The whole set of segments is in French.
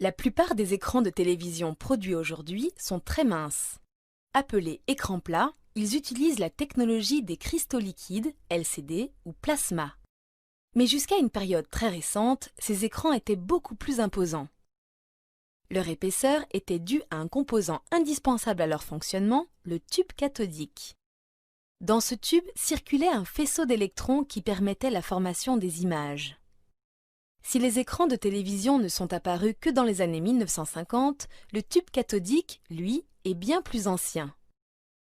La plupart des écrans de télévision produits aujourd'hui sont très minces. Appelés écrans plats, ils utilisent la technologie des cristaux liquides, LCD ou plasma. Mais jusqu'à une période très récente, ces écrans étaient beaucoup plus imposants. Leur épaisseur était due à un composant indispensable à leur fonctionnement, le tube cathodique. Dans ce tube circulait un faisceau d'électrons qui permettait la formation des images. Si les écrans de télévision ne sont apparus que dans les années 1950, le tube cathodique, lui, est bien plus ancien.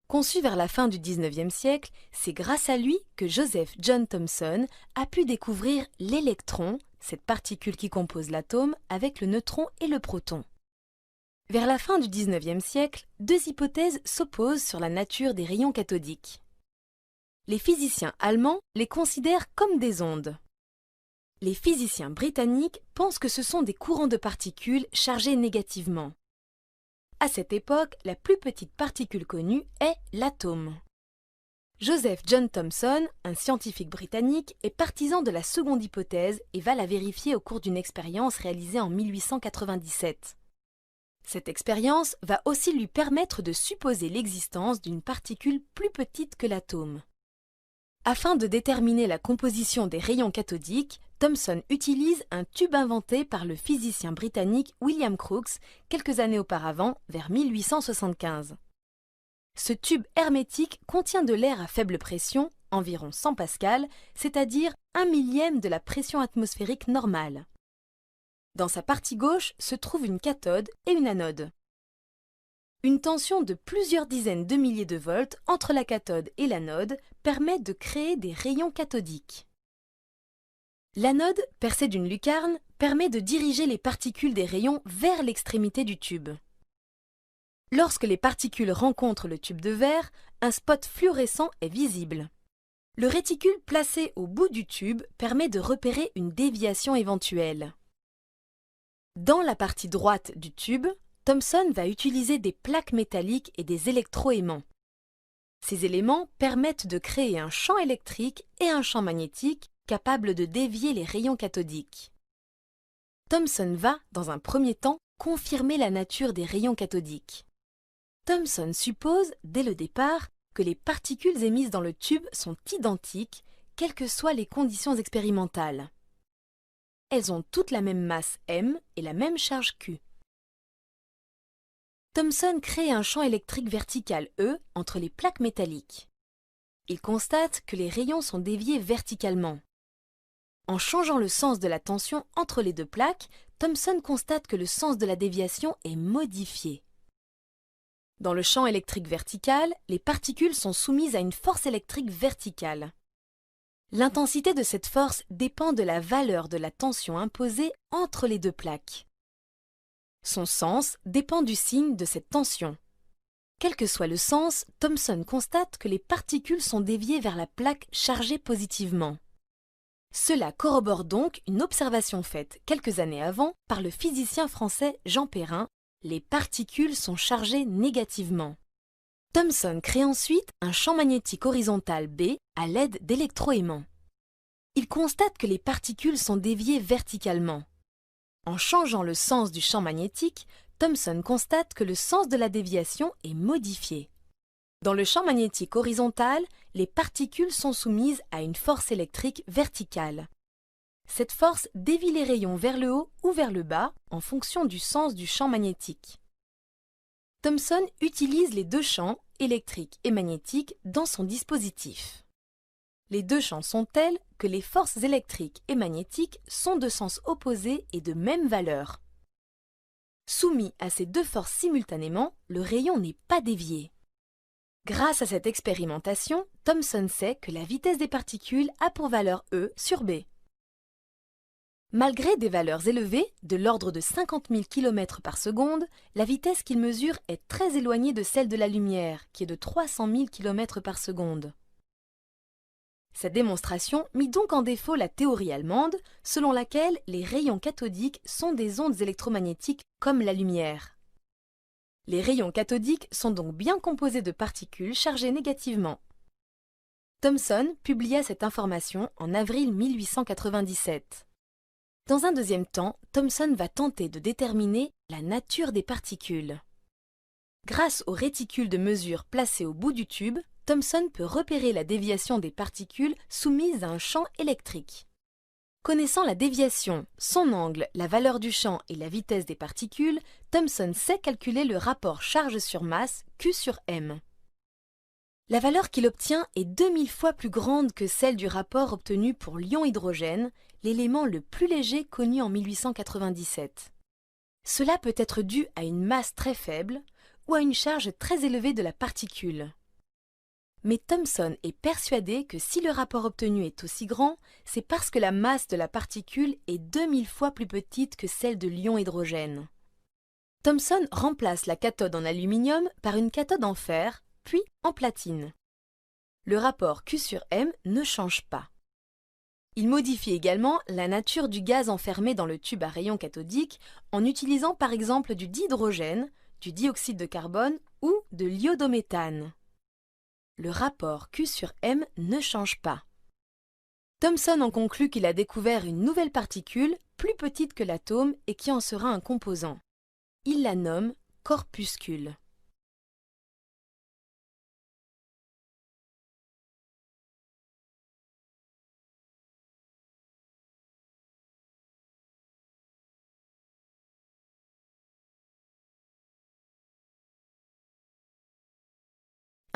Conçu vers la fin du XIXe siècle, c'est grâce à lui que Joseph John Thomson a pu découvrir l'électron, cette particule qui compose l'atome, avec le neutron et le proton. Vers la fin du XIXe siècle, deux hypothèses s'opposent sur la nature des rayons cathodiques. Les physiciens allemands les considèrent comme des ondes. Les physiciens britanniques pensent que ce sont des courants de particules chargées négativement. À cette époque, la plus petite particule connue est l'atome. Joseph John Thomson, un scientifique britannique, est partisan de la seconde hypothèse et va la vérifier au cours d'une expérience réalisée en 1897. Cette expérience va aussi lui permettre de supposer l'existence d'une particule plus petite que l'atome. Afin de déterminer la composition des rayons cathodiques, Thomson utilise un tube inventé par le physicien britannique William Crookes quelques années auparavant, vers 1875. Ce tube hermétique contient de l'air à faible pression, environ 100 pascal, c'est-à-dire 1/1000 de la pression atmosphérique normale. Dans sa partie gauche se trouve une cathode et une anode. Une tension de plusieurs dizaines de milliers de volts entre la cathode et l'anode permet de créer des rayons cathodiques. L'anode, percée d'une lucarne, permet de diriger les particules des rayons vers l'extrémité du tube. Lorsque les particules rencontrent le tube de verre, un spot fluorescent est visible. Le réticule placé au bout du tube permet de repérer une déviation éventuelle. Dans la partie droite du tube, Thomson va utiliser des plaques métalliques et des électroaimants. Ces éléments permettent de créer un champ électrique et un champ magnétique capables de dévier les rayons cathodiques. Thomson va, dans un premier temps, confirmer la nature des rayons cathodiques. Thomson suppose, dès le départ, que les particules émises dans le tube sont identiques, quelles que soient les conditions expérimentales. Elles ont toutes la même masse m et la même charge q. Thomson crée un champ électrique vertical E entre les plaques métalliques. Il constate que les rayons sont déviés verticalement. En changeant le sens de la tension entre les deux plaques, Thomson constate que le sens de la déviation est modifié. Dans le champ électrique vertical, les particules sont soumises à une force électrique verticale. L'intensité de cette force dépend de la valeur de la tension imposée entre les deux plaques. Son sens dépend du signe de cette tension. Quel que soit le sens, Thomson constate que les particules sont déviées vers la plaque chargée positivement. Cela corrobore donc une observation faite quelques années avant par le physicien français Jean Perrin: les particules sont chargées négativement. Thomson crée ensuite un champ magnétique horizontal B à l'aide d'électroaimants. Il constate que les particules sont déviées verticalement. En changeant le sens du champ magnétique, Thomson constate que le sens de la déviation est modifié. Dans le champ magnétique horizontal, les particules sont soumises à une force électrique verticale. Cette force dévie les rayons vers le haut ou vers le bas en fonction du sens du champ magnétique. Thomson utilise les deux champs, électrique et magnétique, dans son dispositif. Les deux champs sont tels que les forces électriques et magnétiques sont de sens opposé et de même valeur. Soumis à ces deux forces simultanément, le rayon n'est pas dévié. Grâce à cette expérimentation, Thomson sait que la vitesse des particules a pour valeur E sur B. Malgré des valeurs élevées, de l'ordre de 50 000 km par seconde, la vitesse qu'il mesure est très éloignée de celle de la lumière, qui est de 300 000 km par seconde. Cette démonstration mit donc en défaut la théorie allemande, selon laquelle les rayons cathodiques sont des ondes électromagnétiques comme la lumière. Les rayons cathodiques sont donc bien composés de particules chargées négativement. Thomson publia cette information en avril 1897. Dans un deuxième temps, Thomson va tenter de déterminer la nature des particules. Grâce aux réticules de mesure placés au bout du tube, Thomson peut repérer la déviation des particules soumises à un champ électrique. Connaissant la déviation, son angle, la valeur du champ et la vitesse des particules, Thomson sait calculer le rapport charge sur masse Q sur m. La valeur qu'il obtient est 2000 fois plus grande que celle du rapport obtenu pour l'ion-hydrogène, l'élément le plus léger connu en 1897. Cela peut être dû à une masse très faible ou à une charge très élevée de la particule. Mais Thomson est persuadé que si le rapport obtenu est aussi grand, c'est parce que la masse de la particule est 2000 fois plus petite que celle de l'ion-hydrogène. Thomson remplace la cathode en aluminium par une cathode en fer, puis en platine. Le rapport Q sur M ne change pas. Il modifie également la nature du gaz enfermé dans le tube à rayon cathodique en utilisant par exemple du dihydrogène, du dioxyde de carbone ou de l'iodométhane. Le rapport Q sur M ne change pas. Thomson en conclut qu'il a découvert une nouvelle particule plus petite que l'atome et qui en sera un composant. Il la nomme corpuscule.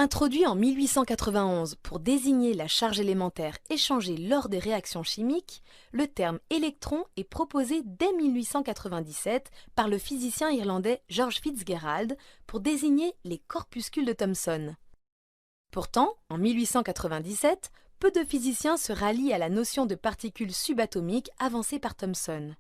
Introduit en 1891 pour désigner la charge élémentaire échangée lors des réactions chimiques, le terme électron est proposé dès 1897 par le physicien irlandais George Fitzgerald pour désigner les corpuscules de Thomson. Pourtant, en 1897, peu de physiciens se rallient à la notion de particules subatomiques avancée par Thomson.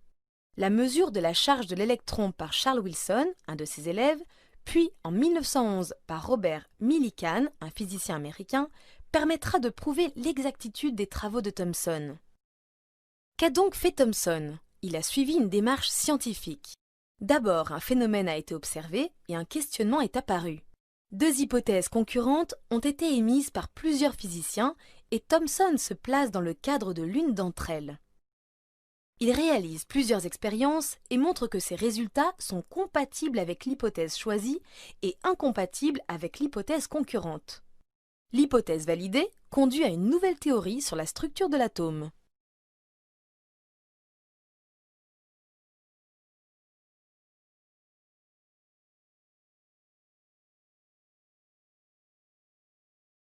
La mesure de la charge de l'électron par Charles Wilson, un de ses élèves, puis en 1911 par Robert Millikan, un physicien américain, permettra de prouver l'exactitude des travaux de Thomson. Qu'a donc fait Thomson? Il a suivi une démarche scientifique. D'abord, un phénomène a été observé et un questionnement est apparu. Deux hypothèses concurrentes ont été émises par plusieurs physiciens et Thomson se place dans le cadre de l'une d'entre elles. Il réalise plusieurs expériences et montre que ses résultats sont compatibles avec l'hypothèse choisie et incompatibles avec l'hypothèse concurrente. L'hypothèse validée conduit à une nouvelle théorie sur la structure de l'atome.